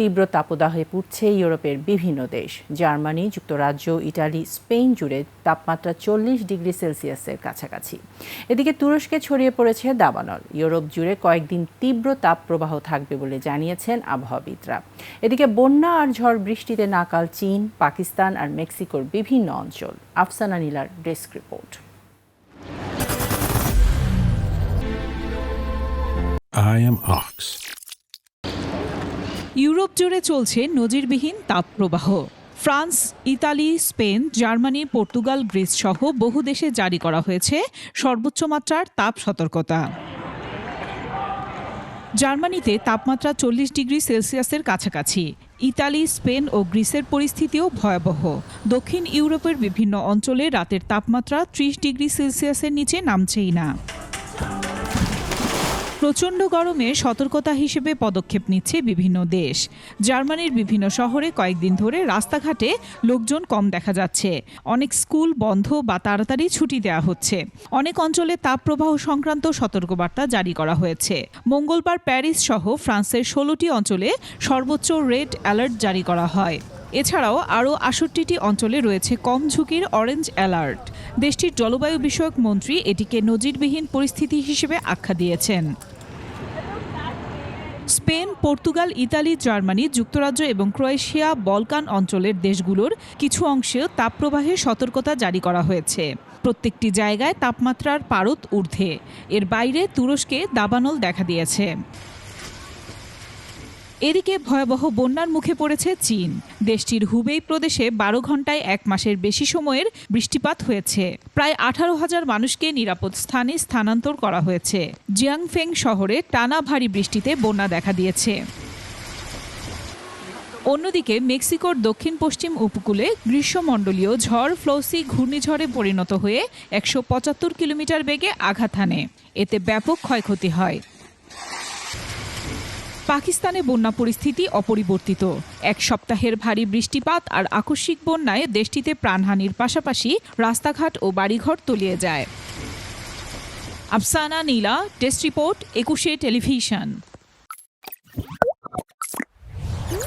তীব্র তাপদাহে পুড়ছে ইউরোপের বিভিন্ন দেশ। জার্মানি, যুক্তরাজ্য, ইটালি, স্পেন জুড়ে তাপমাত্রা 40 ডিগ্রি সেলসিয়াসের কাছাকাছি। এদিকে তুরস্কে ছড়িয়ে পড়েছে দাবানল। ইউরোপ জুড়ে কয়েকদিন তীব্র তাপপ্রবাহ থাকবে বলে জানিয়েছেন আবহাওয়াবিদরা। এদিকে বন্যা আর ঝড় বৃষ্টিতে নাকাল চীন, পাকিস্তান আর মেক্সিকোর বিভিন্ন অঞ্চল। আফসানা নীলার desk report. I am Ox. Europe জুড়ে চলছে নজিরবিহীন তাপপ্রবাহ। France, Italy, Spain, Germany, Portugal, Greece সহ বহু দেশে জারি করা হয়েছে সর্বোচ্চ মাত্রার তাপ সতর্কতা। জার্মানিতে তাপমাত্রা 40 ডিগ্রি সেলসিয়াসের কাছাকাছি। ইতালি, স্পেন ও গ্রিসের পরিস্থিতিও ভয়াবহ। দক্ষিণ ইউরোপের বিভিন্ন অঞ্চলে রাতের তাপমাত্রা 30 ডিগ্রি সেলসিয়াসের নিচে নামছেই না। প্রচণ্ড গরমে সতর্কতা হিসেবে পদক্ষেপ নিচ্ছে বিভিন্ন দেশ। জার্মানির বিভিন্ন শহরে কয়েকদিন ধরে রাস্তাঘাটে লোকজন কম দেখা যাচ্ছে। অনেক স্কুল বন্ধ বা তাড়াতাড়ি ছুটি দেওয়া হচ্ছে। অনেক অঞ্চলে তাপপ্রবাহ সংক্রান্ত সতর্কবার্তা জারি করা হয়েছে। মঙ্গলবার প্যারিস সহ ফ্রান্সের 16টি অঞ্চলে সর্বোচ্চ রেড অ্যালার্ট জারি করা হয়। এছাড়াও আরও 68টি অঞ্চলে রয়েছে কম ঝুঁকির অরেঞ্জ অ্যালার্ট। দেশটির জলবায়ু বিষয়ক মন্ত্রী এটিকে নজিরবিহীন পরিস্থিতি হিসেবে আখ্যা দিয়েছেন। স্পেন, পর্তুগাল, ইতালি, জার্মানি, যুক্তরাজ্য এবং ক্রোয়েশিয়া বলকান অঞ্চলের দেশগুলোর কিছু অংশেও তাপপ্রবাহের সতর্কতা জারি করা হয়েছে। প্রত্যেকটি জায়গায় তাপমাত্রার পারদ ঊর্ধ্বে। এর বাইরে তুরস্কে দাবানল দেখা দিয়েছে। এদিকে ভয়াবহ বন্যার মুখে পড়েছে চীন। দেশটির হুবেই প্রদেশে 12 ঘন্টায় 1 মাসের বেশি সময়ের বৃষ্টিপাত হয়েছে। প্রায় 18,000 মানুষকে নিরাপদ স্থানে স্থানান্তর করা হয়েছে। জিয়াংফেং শহরে টানা ভারী বৃষ্টিতে বন্যা দেখা দিয়েছে। অন্যদিকে মেক্সিকোর দক্ষিণ পশ্চিম উপকূলে গ্রীষ্মমণ্ডলীয় ঝড় ফ্লোসি ঘূর্ণিঝড়ে পরিণত হয়ে 175 কিলোমিটার বেগে আঘাত হানে। এতে ব্যাপক ক্ষয়ক্ষতি হয়। পাকিস্তানে বন্যা পরিস্থিতি অপরিবর্তিত। 1 সপ্তাহের ভারী বৃষ্টিপাত আর আকস্মিক বন্যায় দেশটিতে প্রাণহানির পাশাপাশি রাস্তাঘাট ও বাড়িঘর তলিয়ে যায়। আফসানা নীলা, ডেস্ক রিপোর্ট, 21 টেলিভিশন।